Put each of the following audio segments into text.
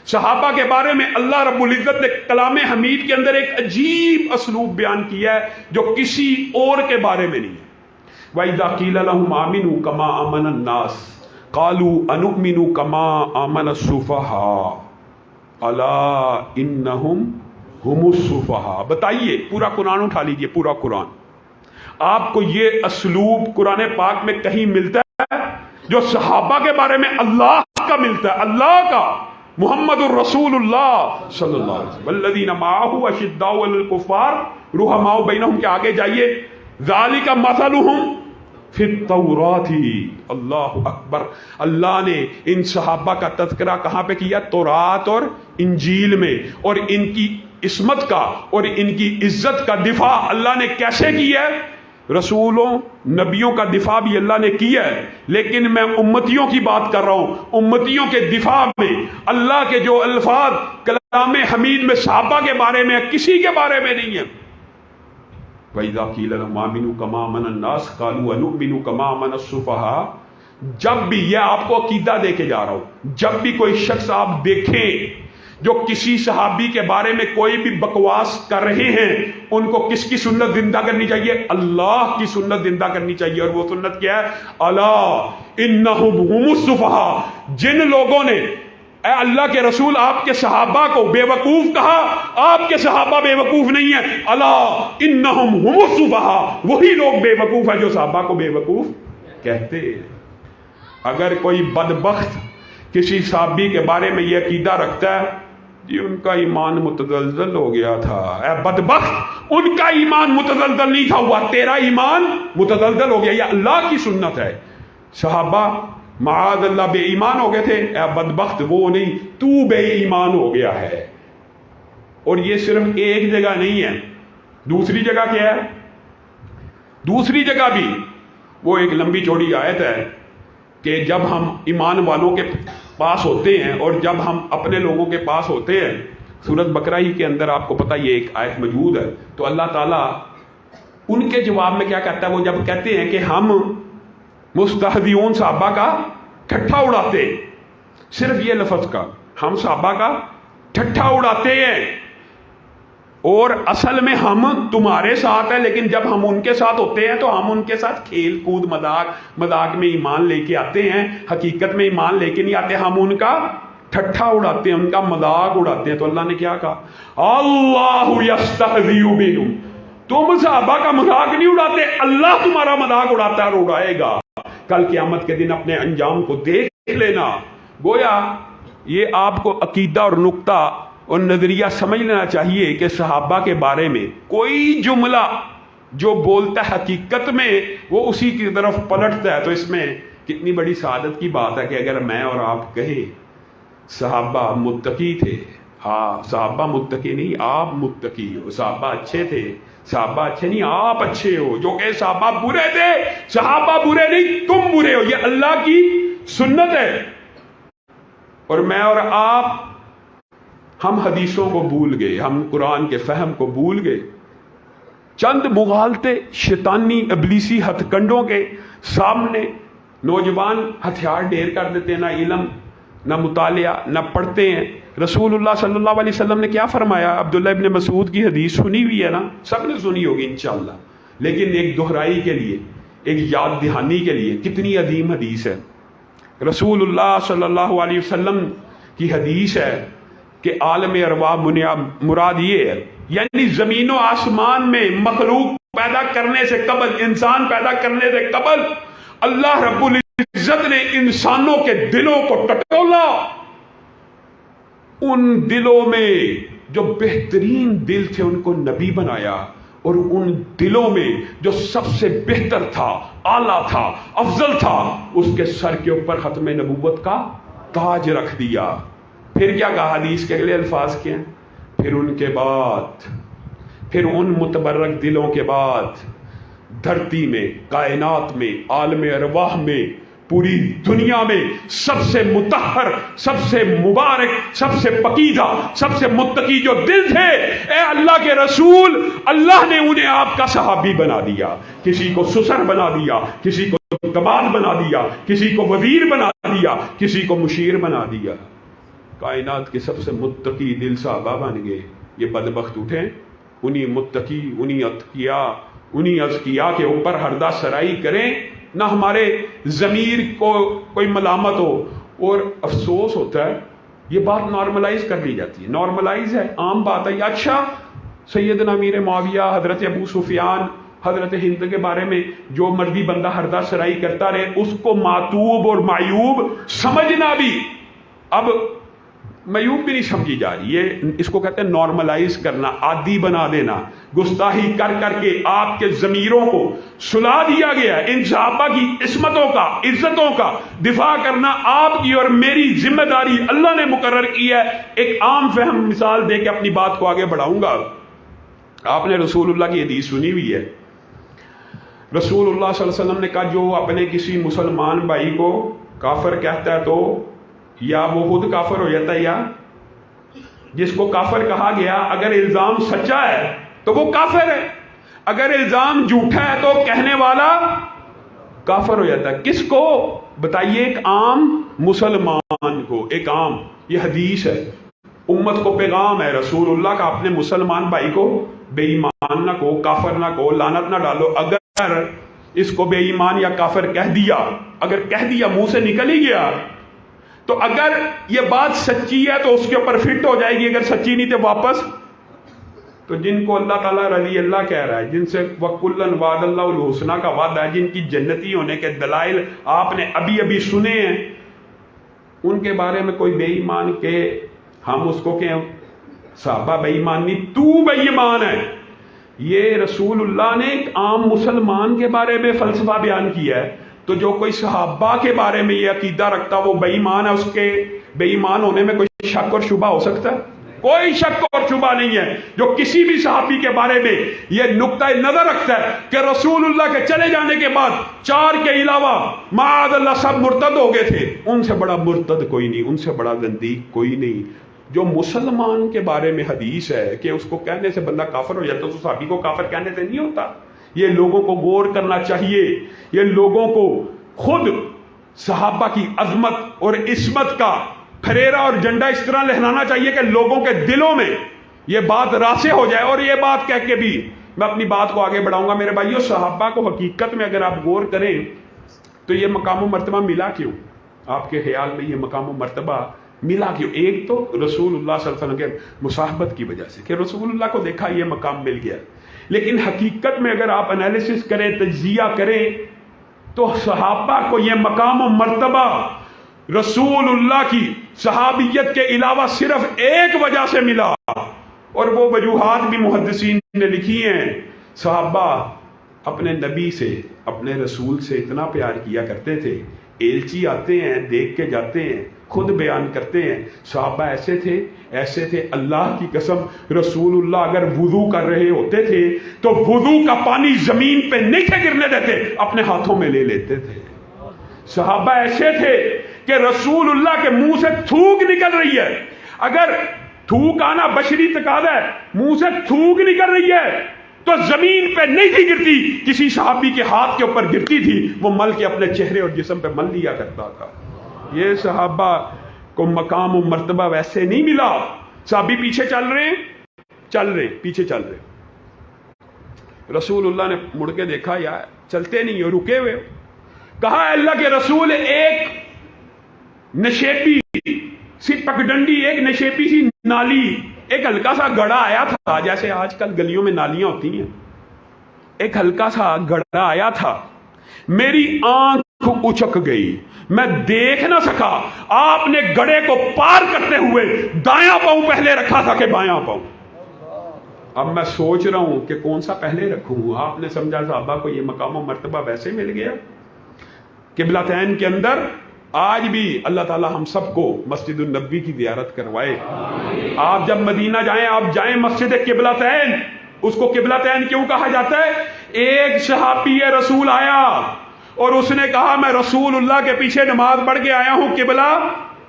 صحابہ کے بارے میں اللہ رب العزت نے کلام حمید کے اندر ایک عجیب اسلوب بیان کیا ہے جو کسی اور کے بارے میں نہیں ہے۔ وَإِذَا قِيلَ لَهُمْ آمِنُوا كَمَا آمَنَ النَّاسُ قَالُوا أَنُؤْمِنُ كَمَا آمَنَ السُّفَهَاءُ أَلَا إِنَّهُمْ هُمُ السُّفَهَاءُ۔ بتائیے، پورا قرآن اٹھا لیجئے، پورا قرآن۔ آپ کو یہ اسلوب قرآن پاک میں کہیں ملتا ہے جو صحابہ کے بارے میں اللہ کا ملتا ہے، اللہ کا؟ محمد الرسول اللہ صلی اللہ علیہ وسلم والذین معہ اشداء علی الکفار رحماء بینہم کے آگے جائیے، ذالک مثلہم فی التوراۃ۔ اللہ اکبر، اللہ نے ان صحابہ کا تذکرہ کہاں پہ کیا؟ تورات اور انجیل میں، اور ان کی عصمت کا اور ان کی عزت کا دفاع اللہ نے کیسے کیا ہے؟ رسولوں نبیوں کا دفاع بھی اللہ نے کیا ہے، لیکن میں امتیوں کی بات کر رہا ہوں۔ امتیوں کے دفاع میں اللہ کے جو الفاظ کلام حمید میں صحابہ کے بارے میں کسی کے بارے میں نہیں ہے۔ وَإِذَا قِيلَ لَهُمْ آمِنُوا كَمَا آمَنَ النَّاسُ قَالُوا أَنُؤْمِنُ كَمَا آمَنَ السُّفَهَاءُ۔ جب بھی، یہ آپ کو عقیدہ دے کے جا رہا ہوں، جب بھی کوئی شخص آپ دیکھیں جو کسی صحابی کے بارے میں کوئی بھی بکواس کر رہے ہیں، ان کو کس کی سنت زندہ کرنی چاہیے؟ اللہ کی سنت زندہ کرنی چاہیے، اور وہ سنت کیا ہے؟ الا انہم هم السفہاء۔ جن لوگوں نے اے اللہ کے رسول آپ کے صحابہ کو بے وقوف کہا، آپ کے صحابہ بے وقوف نہیں ہیں، الا انہم هم السفہاء، وہی لوگ بے وقوف ہیں جو صحابہ کو بے وقوف کہتے ہیں۔ اگر کوئی بدبخت کسی صحابی کے بارے میں یہ عقیدہ رکھتا ہے جی ان کا ایمان متزلزل ہو گیا تھا، اے بدبخت، ان کا ایمان متزلزل نہیں تھا ہوا، تیرا ایمان متزلزل ہو گیا۔ یہ اللہ کی سنت ہے۔ صحابہ معاذ اللہ بے ایمان ہو گئے تھے، اے بدبخت وہ نہیں، تو بے ایمان ہو گیا ہے۔ اور یہ صرف ایک جگہ نہیں ہے، دوسری جگہ کیا ہے؟ دوسری جگہ بھی وہ ایک لمبی چوڑی آیت ہے کہ جب ہم ایمان والوں کے پاس ہوتے ہیں اور جب ہم اپنے لوگوں کے پاس ہوتے ہیں، سورۃ بقرہ ہی کے اندر آپ کو پتہ یہ ایک آیت موجود ہے، تو اللہ تعالیٰ ان کے جواب میں کیا کہتا ہے؟ وہ جب کہتے ہیں کہ ہم مستہزئون صحابہ کا ٹھٹھا اڑاتے، صرف یہ لفظ کا، ہم صحابہ کا ٹھٹھا اڑاتے ہیں، اور اصل میں ہم تمہارے ساتھ ہیں، لیکن جب ہم ان کے ساتھ ہوتے ہیں تو ہم ان کے ساتھ کھیل کود مذاق میں ایمان لے کے آتے ہیں، حقیقت میں ایمان لے کے نہیں آتے، ہم ان کا ٹھٹھا اڑاتے ہیں، ان کا مذاق اڑاتے ہیں۔ تو اللہ نے کیا کہا؟ اللہ یستہزئ بہم، تم صحابہ کا مذاق نہیں اڑاتے، اللہ تمہارا مذاق اڑاتا ہے اور اڑائے گا۔ کل قیامت کے دن اپنے انجام کو دیکھ لینا۔ گویا یہ آپ کو عقیدہ اور نقطہ اور نظریہ سمجھ لینا چاہیے کہ صحابہ کے بارے میں کوئی جملہ جو بولتا ہے حقیقت میں وہ اسی کی طرف پلٹتا ہے۔ تو اس میں کتنی بڑی سعادت کی بات ہے کہ اگر میں اور آپ کہیں صحابہ متقی تھے، ہاں صحابہ متقی نہیں، آپ متقی ہو، صحابہ اچھے تھے، صحابہ اچھے نہیں آپ اچھے ہو، جو کہ صحابہ برے تھے، صحابہ برے نہیں تم برے ہو، یہ اللہ کی سنت ہے۔ اور میں اور آپ ہم حدیثوں کو بھول گئے، ہم قرآن کے فہم کو بھول گئے، چند مغالطے شیطانی ابلیسی ہتھ کنڈوں کے سامنے نوجوان ہتھیار ڈھیر کر دیتے ہیں، نہ علم نہ مطالعہ نہ پڑھتے ہیں۔ رسول اللہ صلی اللہ علیہ وسلم نے کیا فرمایا؟ عبداللہ ابن مسعود کی حدیث سنی ہوئی ہے نا، سب نے سنی ہوگی انشاءاللہ، لیکن ایک دہرائی کے لیے، ایک یاد دہانی کے لیے، کتنی عظیم حدیث ہے۔ رسول اللہ صلی اللہ علیہ وسلم کی حدیث ہے کہ عالم ارواح مراد یہ ہے، یعنی زمین و آسمان میں مخلوق پیدا کرنے سے قبل، انسان پیدا کرنے سے قبل اللہ رب العزت نے انسانوں کے دلوں کو ٹٹولا، ان دلوں میں جو بہترین دل تھے ان کو نبی بنایا، اور ان دلوں میں جو سب سے بہتر تھا، اعلیٰ تھا، افضل تھا، اس کے سر کے اوپر ختم نبوت کا تاج رکھ دیا۔ پھر کیا کہا؟ حدیث کے اگلے الفاظ کیا ہیں؟ پھر ان کے بعد، پھر ان متبرک دلوں کے بعد دھرتی میں، کائنات میں، عالم ارواح میں، پوری دنیا میں سب سے مطہر، سب سے مبارک، سب سے پاکیزہ، سب سے متقی جو دل تھے، اے اللہ کے رسول، اللہ نے انہیں آپ کا صحابی بنا دیا، کسی کو سسر بنا دیا، کسی کو دماد بنا دیا، کسی کو وزیر بنا دیا، کسی کو مشیر بنا دیا۔ کائنات کے سب سے متقی دل صحابہ بن گئے، یہ بدبخت اٹھیں انہی متقی، انہی اتقیا، انہی ازکیا کے اوپر ہردہ سرائی کریں، نہ ہمارے ضمیر کو کوئی ملامت ہو۔ اور افسوس ہوتا ہے یہ بات نارملائز کر لی جاتی ہے، نارملائز ہے، عام بات ہے۔ اچھا سیدنا امیر معاویہ، حضرت ابو سفیان، حضرت ہند کے بارے میں جو مرضی بندہ ہردہ سرائی کرتا رہے، اس کو معتوب اور معیوب سمجھنا بھی اب معیوب بھی نہیں سمجھی جا رہی ہے، اس کو کہتے ہیں نارملائز کرنا، عادی بنا دینا، گستاخی کر کر کے آپ کے ضمیروں کو سلا دیا گیا ہے۔ ان صحابہ کی عصمتوں کا، عزتوں کا دفاع کرنا آپ کی اور میری ذمہ داری اللہ نے مقرر کی ہے۔ ایک عام فہم مثال دے کے اپنی بات کو آگے بڑھاؤں گا۔ آپ نے رسول اللہ کی حدیث سنی ہوئی ہے، رسول اللہ صلی اللہ علیہ وسلم نے کہا جو اپنے کسی مسلمان بھائی کو کافر کہتا ہے تو یا وہ خود کافر ہو جاتا ہے، یا جس کو کافر کہا گیا اگر الزام سچا ہے تو وہ کافر ہے، اگر الزام جھوٹا ہے تو کہنے والا کافر ہو جاتا ہے۔ کس کو بتائیے؟ ایک عام مسلمان کو، ایک عام، یہ حدیث ہے، امت کو پیغام ہے رسول اللہ کا، اپنے مسلمان بھائی کو بے ایمان نہ کہو، کافر نہ کہو، لعنت نہ ڈالو۔ اگر اس کو بے ایمان یا کافر کہہ دیا، اگر کہہ دیا، منہ سے نکل ہی گیا، تو اگر یہ بات سچی ہے تو اس کے اوپر فٹ ہو جائے گی، اگر سچی نہیں تو واپس۔ تو جن کو اللہ تعالیٰ رضی اللہ کہہ رہا ہے، جن سے وَكُلًّا وَعَدَ اللَّهُ الْحُسْنَى کا وعدہ ہے، جن کی جنتی ہونے کے دلائل آپ نے ابھی ابھی سنے ہیں، ان کے بارے میں کوئی بے ایمان کہ ہم اس کو کہ صحابہ بے ایمان نہیں، تو بے ایمان ہے۔ یہ رسول اللہ نے ایک عام مسلمان کے بارے میں فلسفہ بیان کیا ہے، تو جو کوئی صحابہ کے بارے میں یہ عقیدہ رکھتا وہ بے ایمان ہے، اس کے بے ایمان ہونے میں کوئی شک اور شبہ ہو سکتا ہے؟ کوئی شک اور شبہ نہیں ہے۔ جو کسی بھی صحابی کے بارے میں یہ نقطہ نظر رکھتا ہے کہ رسول اللہ کے چلے جانے کے بعد 4 کے علاوہ معاذ اللہ سب مرتد ہو گئے تھے، ان سے بڑا مرتد کوئی نہیں، ان سے بڑا زندیق کوئی نہیں۔ جو مسلمان کے بارے میں حدیث ہے کہ اس کو کہنے سے بندہ کافر ہو جاتا ہے، تو صحابی کو کافر کہنے سے نہیں ہوتا۔ یہ لوگوں کو غور کرنا چاہیے، یہ لوگوں کو خود صحابہ کی عظمت اور عصمت کا پھریرا اور جھنڈا اس طرح لہرانا چاہیے کہ لوگوں کے دلوں میں یہ بات راسخ ہو جائے۔ اور یہ بات کہہ کے بھی میں اپنی بات کو آگے بڑھاؤں گا۔ میرے بھائیو، صحابہ کو حقیقت میں اگر آپ غور کریں تو یہ مقام و مرتبہ ملا کیوں؟ آپ کے خیال میں یہ مقام و مرتبہ ملا کیوں؟ ایک تو رسول اللہ صلی اللہ علیہ وسلم کے مصاحبت کی وجہ سے کہ رسول اللہ کو دیکھا یہ مقام مل گیا، لیکن حقیقت میں اگر آپ انالیسس کریں، تجزیہ کریں، تو صحابہ کو یہ مقام و مرتبہ رسول اللہ کی صحابیت کے علاوہ صرف ایک وجہ سے ملا، اور وہ وجوہات بھی محدثین نے لکھی ہیں۔ صحابہ اپنے نبی سے، اپنے رسول سے اتنا پیار کیا کرتے تھے، ایلچی آتے ہیں، دیکھ کے جاتے ہیں، خود بیان کرتے ہیں، صحابہ ایسے تھے اللہ کی قسم، رسول اللہ اگر وضو کر رہے ہوتے تھے تو وضو کا پانی زمین پہ نہیں تھے گرنے دیتے، اپنے ہاتھوں میں لے لیتے تھے۔ صحابہ ایسے تھے کہ رسول اللہ کے منہ سے تھوک نکل رہی ہے، اگر تھوک آنا بشری تقاضا ہے، منہ سے تھوک نکل رہی ہے تو زمین پہ نہیں تھی گرتی، کسی صحابی کے ہاتھ کے اوپر گرتی تھی، وہ مل کے اپنے چہرے اور جسم پہ مل لیا کرتا تھا۔ یہ صحابہ کو مقام و مرتبہ ویسے نہیں ملا۔ صحابی پیچھے چل رہے پیچھے چل رہے، رسول اللہ نے مڑ کے دیکھا یار چلتے نہیں ہو، رکے ہوئے ہو۔ کہا اللہ کے رسول، ایک نشیپی سی پگڈنڈی، ایک نشیپی سی نالی، ایک ہلکا سا گڑا آیا تھا، جیسے آج کل گلیوں میں نالیاں ہوتی ہیں، ایک ہلکا سا گڑا آیا تھا، میری آنکھ اچک گئی، میں دیکھ نہ سکا، آپ نے گڑے کو پار کرتے ہوئے دایاں پاؤں پہلے رکھا تھا کہ بایاں پاؤں۔ اب میں سوچ رہا ہوں کہ کون سا پہلے رکھوں۔ آپ نے سمجھا صحابہ کو یہ مقام و مرتبہ ویسے مل گیا۔ قبلتین کے اندر آج بھی اللہ تعالی ہم سب کو مسجد النبی کی زیارت کروائے۔ آپ جب مدینہ جائیں، آپ جائیں مسجد قبلتین۔ اس کو قبلتین کیوں کہا جاتا ہے؟ ایک صحابی رسول آیا اور اس نے کہا میں رسول اللہ کے پیچھے نماز پڑھ کے آیا ہوں، قبلہ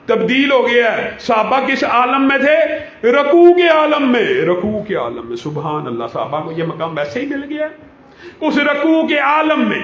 تبدیل ہو گیا ہے۔ صحابہ کس عالم میں تھے؟ رکوع کے عالم میں، رکوع کے عالم میں۔ سبحان اللہ، صحابہ کو یہ مقام ویسے ہی مل گیا۔ اس رکوع کے عالم میں